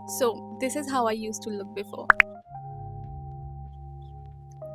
So this is how I used to look before.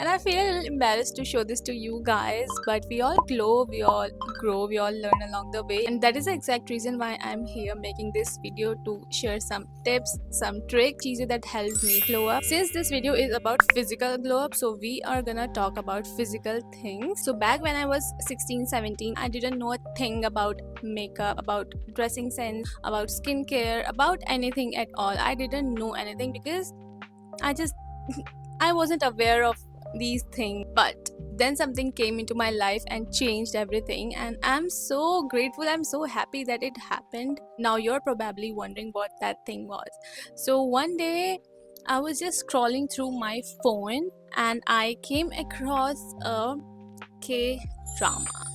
And I feel a little embarrassed to show this to you guys, but we all glow, we all grow, we all learn along the way. And that is the exact reason why I'm here making this video, to share some tips, some tricks, cheeses that helped me glow up. Since this video is about physical glow up, so we are gonna talk about physical things. So back when I was 16, 17, I didn't know a thing about makeup, about dressing sense, about skincare, about anything at all. I didn't know anything because I just I wasn't aware of these things. But then something came into my life and changed everything, and I'm so grateful, I'm so happy that it happened. Now you're probably wondering what that thing was. So one day I was just scrolling through my phone and I came across a K drama.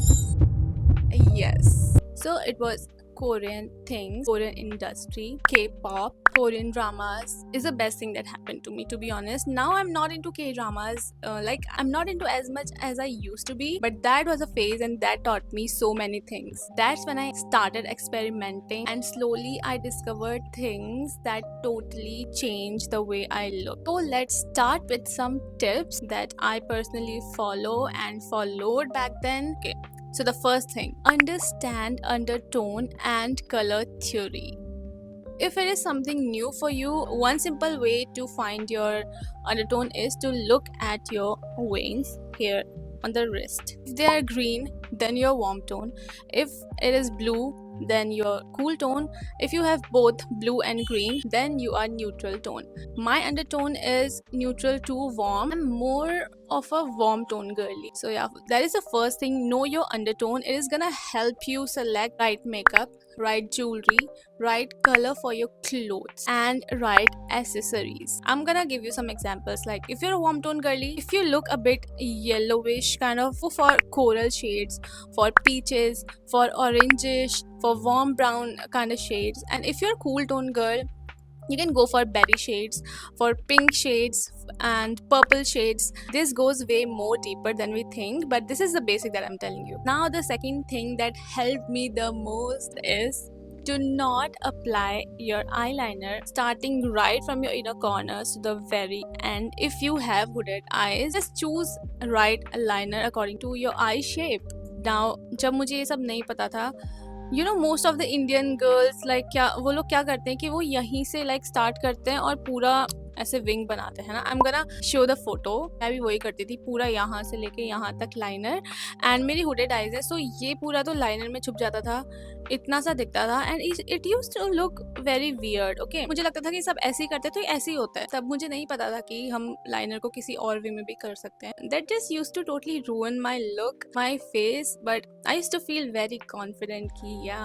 Yes, so it was Korean things, Korean industry, K-pop, Korean dramas is the best thing that happened to me, to be honest. Now I'm not into K-dramas, I'm not into as much as I used to be, but that was a phase and that taught me so many things. That's when I started experimenting, and slowly I discovered things that totally changed the way I look. So let's start with some tips that I personally follow and followed back then. Okay. So the first thing, understand undertone and color theory. If it is something new for you, one simple way to find your undertone is to look at your veins here on the wrist. If they are green, then your warm tone. If it is blue, then your cool tone. If you have both blue and green, then you are neutral tone. My undertone is neutral to warm. I'm more of a warm tone girly. So yeah, that is the first thing. Know your undertone. It is gonna help you select right makeup, right jewelry, right color for your clothes, and right accessories. I'm gonna give you some examples. Like if you're a warm tone girly, if you look a bit yellowish, kind of, go for coral shades, for peaches, for orangish, for warm brown kind of shades. And if you're a cool tone girl, you can go for berry shades, for pink shades and purple shades. This goes way more deeper than we think, but this is the basic that I'm telling you. Now the second thing that helped me the most is, do not apply your eyeliner starting right from your inner corners to the very end. If you have hooded eyes, just choose right liner according to your eye shape. Now जब मुझे ये सब नहीं पता था, most of the Indian girls क्या वो लोग क्या करते हैं कि वो यहीं से स्टार्ट करते हैं और पूरा ऐसे विंग बनाते हैं ना. आई am gonna show the photo. मैं भी वही करती थी, पूरा यहाँ से लेके यहाँ तक लाइनर. एंड मेरी हुडेड आइज है, सो ये पूरा तो लाइनर में छुप जाता था, इतना सा दिखता था. And it use to look very weird. Okay, मुझे लगता था कि सब ऐसे ही करते, तो ऐसे ही होता है. तब मुझे नहीं पता था कि हम लाइनर को किसी और वे में भी कर सकते हैं. That just use to totally ruin my look, my face, but I use to feel very confident कि या.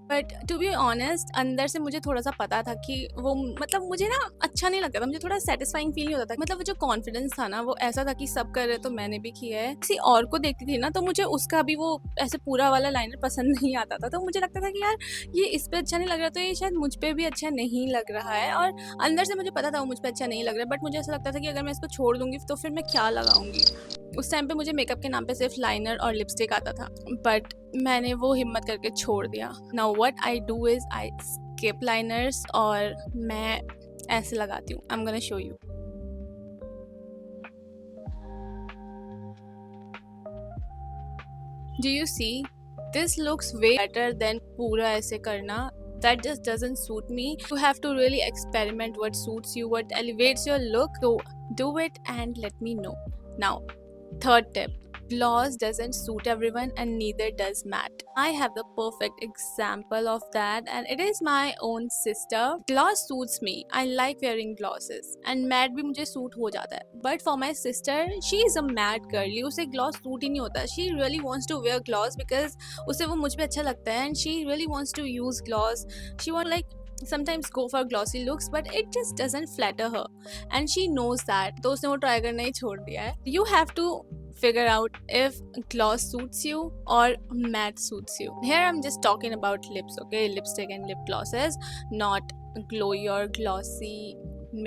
बट टू बी ऑनेस्ट, अंदर से मुझे थोड़ा सा पता था कि वो मुझे ना अच्छा नहीं लगता था. मुझे थोड़ा सेटिस्फाइंग फील नहीं होता था. वो जो कॉन्फिडेंस था ना, वो ऐसा था कि सब कर रहे तो मैंने भी किया है. किसी और को देखती थी ना, तो मुझे उसका भी वो ऐसे पूरा वाला लाइनर पसंद नहीं आता था. तो मुझे लगता था कि यार ये इस पर अच्छा नहीं लग रहा, तो ये शायद मुझ पर भी अच्छा नहीं लग रहा है. और अंदर से मुझे पता था वो मुझ पर अच्छा नहीं लग रहा, बट मुझे ऐसा लगता था कि अगर मैं इसको छोड़ दूंगी तो फिर मैं क्या लगाऊंगी. उस टाइम पे मुझे मेकअप के नाम पे सिर्फ लाइनर और लिपस्टिक आता था, बट मैंने वो हिम्मत करके छोड़ दिया. Now what I do is I skip liners और मैं ऐसे लगाती हूँ. I am gonna show you. Do you see, this looks way better than पूरा ऐसे करना. That just doesn't suit me. You have to really experiment what suits you, what elevates your look. So do it and let me know. Now, third tip. Gloss doesn't suit everyone and neither does matte. I have the perfect example of that, and it is my own sister. Gloss suits me. I like wearing glosses, and matte भी मुझे suit हो जाता है. But for my sister, she is a matte girly. उसे gloss suit ही नहीं होता. She really wants to wear gloss because उसे वो मुझ पे अच्छा लगता है, and she really wants to use gloss. She want sometimes go for glossy looks, but it just doesn't flatter her, and she knows that. तो उसने वो try करना ही छोड़ दिया है. You have to figure out if gloss suits you or matte suits you. Here I'm just talking about lips, okay? Lipstick and lip glosses, not glowy or glossy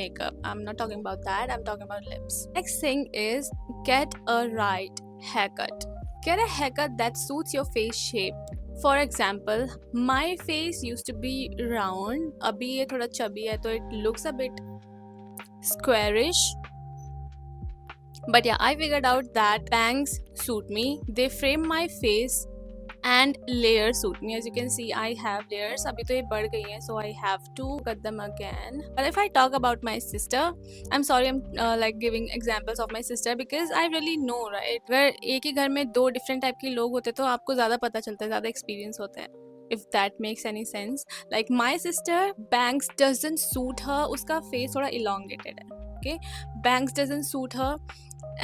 makeup. I'm not talking about that. I'm talking about lips. Next thing is, get a right haircut. Get a haircut that suits your face shape. For example, my face used to be round. अभी ये थोड़ा chubby है तो it looks a bit squarish. But yeah, I figured out that bangs suit me. They frame my face and layers suit me. As you can see, I have layers. अभी तो ये बढ़ गई हैं, so I have to cut them again. But if I talk about my sister, I'm sorry, I'm like giving examples of my sister because I really know, right? अगर एक ही घर में दो different type के लोग होते तो आपको ज़्यादा पता चलता है, ज़्यादा experience होता है. If that makes any sense. Like my sister, bangs doesn't suit her. उसका face थोड़ा elongated है. Okay, bangs doesn't suit her.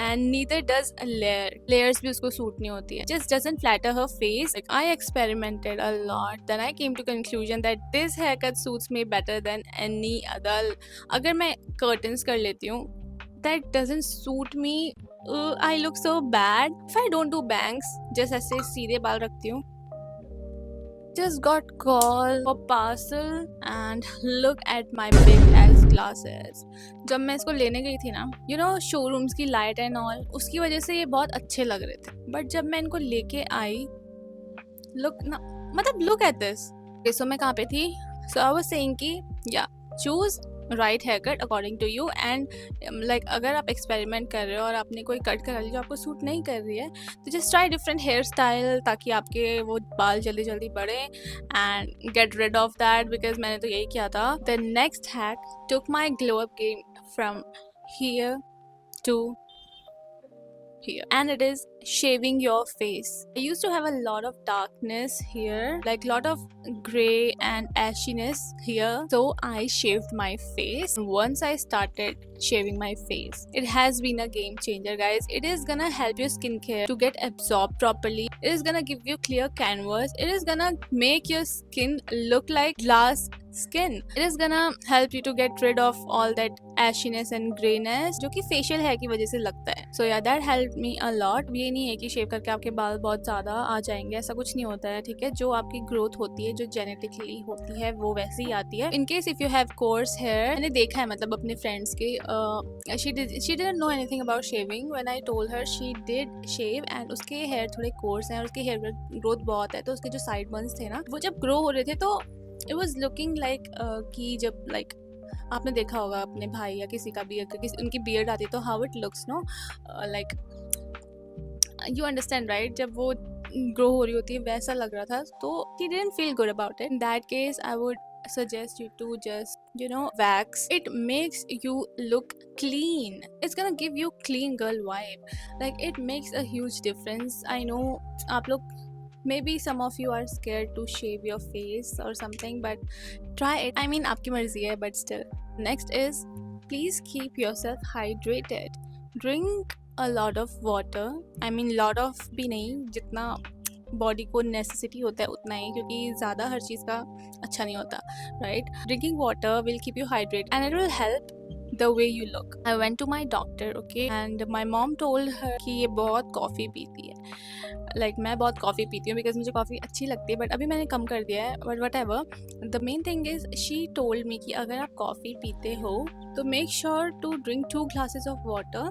And neither does a layers भी उसको सूट नहीं होती है. Just doesn't flatter her face. Like I experimented a lot, then I came to conclusion that this haircut suits me better than any other. अगर मैं curtains कर लेती हूँ, that doesn't suit me. I look so bad. If I don't do bangs, just ऐसे सीधे बाल रखती हूँ. Just got call for parcel and look at my big ass glasses. जब मैं इसको लेने गई थी ना, you know showrooms की light and all, उसकी वजह से ये बहुत अच्छे लग रहे थे. But जब मैं इनको लेके आई, look at this. Okay, so मैं कहाँ पे थी? So I was saying कि yeah, choose right hair cut according to you and like अगर आप एक्सपेरिमेंट कर रहे हो और आपने कोई कट करा ली जो आपको सूट नहीं कर रही है तो just try different hair style ताकि आपके वो बाल जल्दी जल्दी बढ़े and get rid of that because मैंने तो यही किया था. The next hack took my glow up game from here to here and it is shaving your face. I used to have a lot of darkness here, like lot of gray and ashiness here, so I shaved my face. Once I started shaving my face, it has been a game changer, guys. It is gonna help your skincare to get absorbed properly. It is gonna give you clear canvas. It is gonna make your skin look like glass skin. It is gonna help you to get rid of all that ashiness and grayness जो कि facial hair की वजह से लगता है. So yeah, that helped me a lot. ये नहीं है कि शेव करके आपके बाल बहुत ज़्यादा आ जाएंगे, ऐसा कुछ नहीं होता है, ठीक है. जो आपकी ग्रोथ होती है जो जेनेटिकली होती है वो वैसे ही आती है. In case if you have coarse hair, मैंने देखा है मतलब अपने फ्रेंड्स के she didn't know anything about shaving. When I told her, she did shave and उसके hair थोड़े coarse हैं और उसके hair growth बहुत है तो उसके जो side burns थे ना वो जब grow हो रहे थे तो it was looking like कि जब like आपने देखा होगा अपने भाई या किसी का भी उनकी बियर्ड आती है तो how it looks, no, like you understand, right? जब वो ग्रो हो रही होती है वैसा लग रहा था तो he didn't feel good about it. In that case, I would suggest you to just wax. It makes you look clean. It's gonna give you clean girl vibe. Like it makes a huge difference. I know आप लोग maybe some of you are scared to shave your face or something, but try it. I mean आपकी मर्जी है, but still. Next is please keep yourself hydrated. Drink a lot of water. I mean lot of भी नहीं, जितना body को necessity होता है उतना ही, क्योंकि ज़्यादा हर चीज़ का अच्छा नहीं होता, right. Drinking water will keep you hydrate and it will help the way you look. I went to my doctor, okay, and my mom told her कि ये बहुत कॉफ़ी पीती है. Like मैं बहुत कॉफ़ी पीती हूँ because मुझे कॉफ़ी अच्छी लगती है, but अभी मैंने कम कर दिया है. But whatever, the main thing is she told me कि अगर आप कॉफ़ी पीते हो तो make sure to drink 2 glasses of water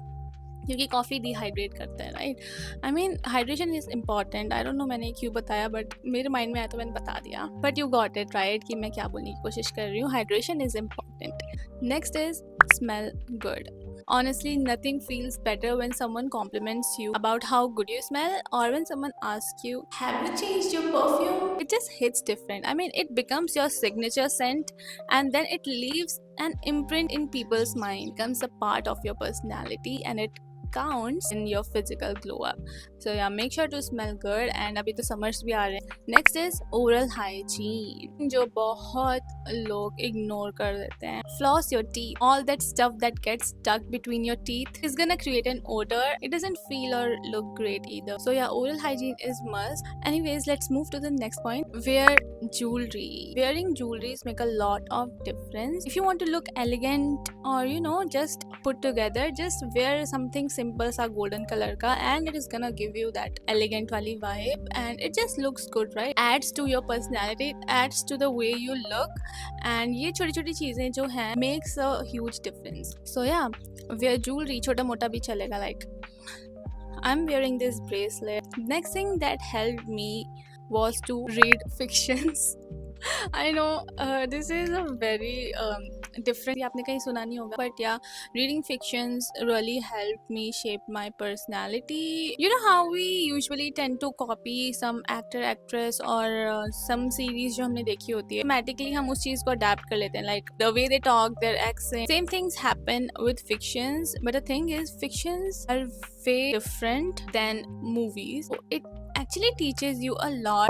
क्योंकि कॉफ़ी डिहाइड्रेट करता है, right. I mean hydration is important. I don't know मैंने क्यों बताया बट मेरे माइंड में आया तो मैंने बता दिया. But you got it right कि मैं क्या बोलने की कोशिश कर रही हूँ. Hydration is important. Next is smell good. Honestly, nothing feels better when someone compliments you about how good you smell or when someone asks you, have you changed your perfume? It just hits different. I mean, it becomes your signature scent and then it leaves an imprint in people's mind, becomes a part of your personality and it counts in your physical glow up. So yeah, make sure to smell good. And अभी तो summers भी आ रहे हैं. Next is oral hygiene, जो बहुत लोग ignore कर देते हैं. Floss your teeth. All that stuff that gets stuck between your teeth is gonna create an odor. It doesn't feel or look great either. So yeah, oral hygiene is must. Anyways, let's move to the next point. Wear jewelry. Wearing jewelries make a lot of difference. If you want to look elegant or just put together, just wear something simple सा golden color का and it is gonna give you that elegant वाली vibe and it just looks good, right? Adds to your personality, it adds to the way you look and ये छोटी छोटी चीज़ें जो हैं makes a huge difference. So yeah, wear jewelry, छोटा मोटा भी चलेगा. Like I'm wearing this bracelet. Next thing that helped me was to read fictions. I know this is a very different. आपने कहीं सुना नहीं होगा, but yeah, reading fictions really helped me shape my personality. You know how we usually tend to copy some actor, actress or some series जो हमने देखी होती है, automatically हम उस चीज़ को adapt कर लेते हैं, like the way they talk, their accent. Same things happen with fictions, but the thing is, fictions are way different than movies. So it actually teaches you a lot.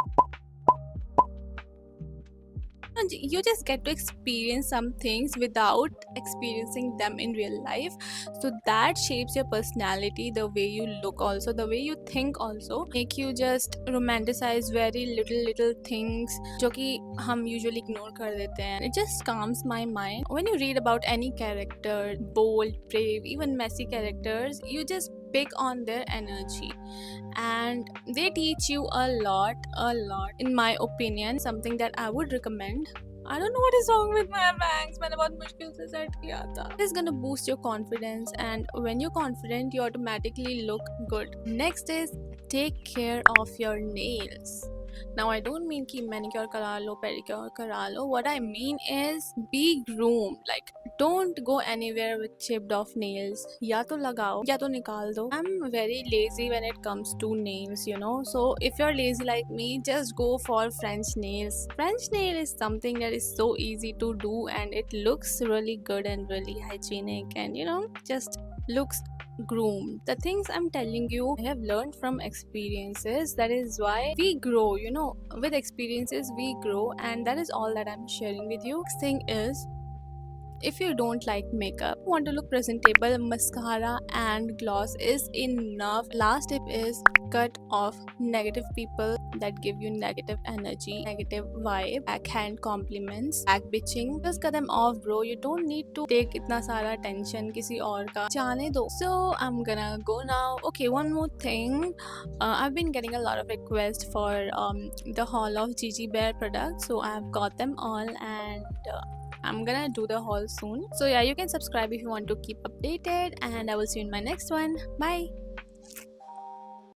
You just get to experience some things without experiencing them in real life, so that shapes your personality, the way you look, also the way you think, also make you just romanticize very little things जो कि हम usually ignore कर देते हैं. It just calms my mind. When you read about any character, bold, brave, even messy characters, you just pick on their energy and they teach you a lot. In my opinion, something that I would recommend. I don't know what is wrong with my bangs. मैंने बहुत मुश्किल से set किया था. It's gonna boost your confidence, and when you're confident, you automatically look good. Next is take care of your nails. Now I don't mean कि manicure करा लो, pedicure करा लो. What I mean is be groomed. Like don't go anywhere with chipped off nails. या तो लगाओ या तो निकाल दो. I'm very lazy when it comes to nails, you know. So if you're lazy like me, just go for French nails. French nail is something that is so easy to do, and it looks really good and really hygienic, and you know, just looks groomed. The things I'm telling you, I have learned from experiences. That is why we grow, you know, with experiences we grow, and that is all that I'm sharing with you. Next thing is, if you don't like makeup, want to look presentable, mascara and gloss is enough. Last tip is cut off negative people that give you negative energy, negative vibe, backhand compliments, back bitching. Just cut them off, bro. You don't need to take इतना सारा attention किसी और का. जाने दो. So I'm gonna go now. Okay, one more thing. I've been getting a lot of requests for the haul of Gigi Bear products, so I've got them all, and I'm gonna do the haul soon. So yeah, you can subscribe if you want to keep updated, and I will see you in my next one. Bye.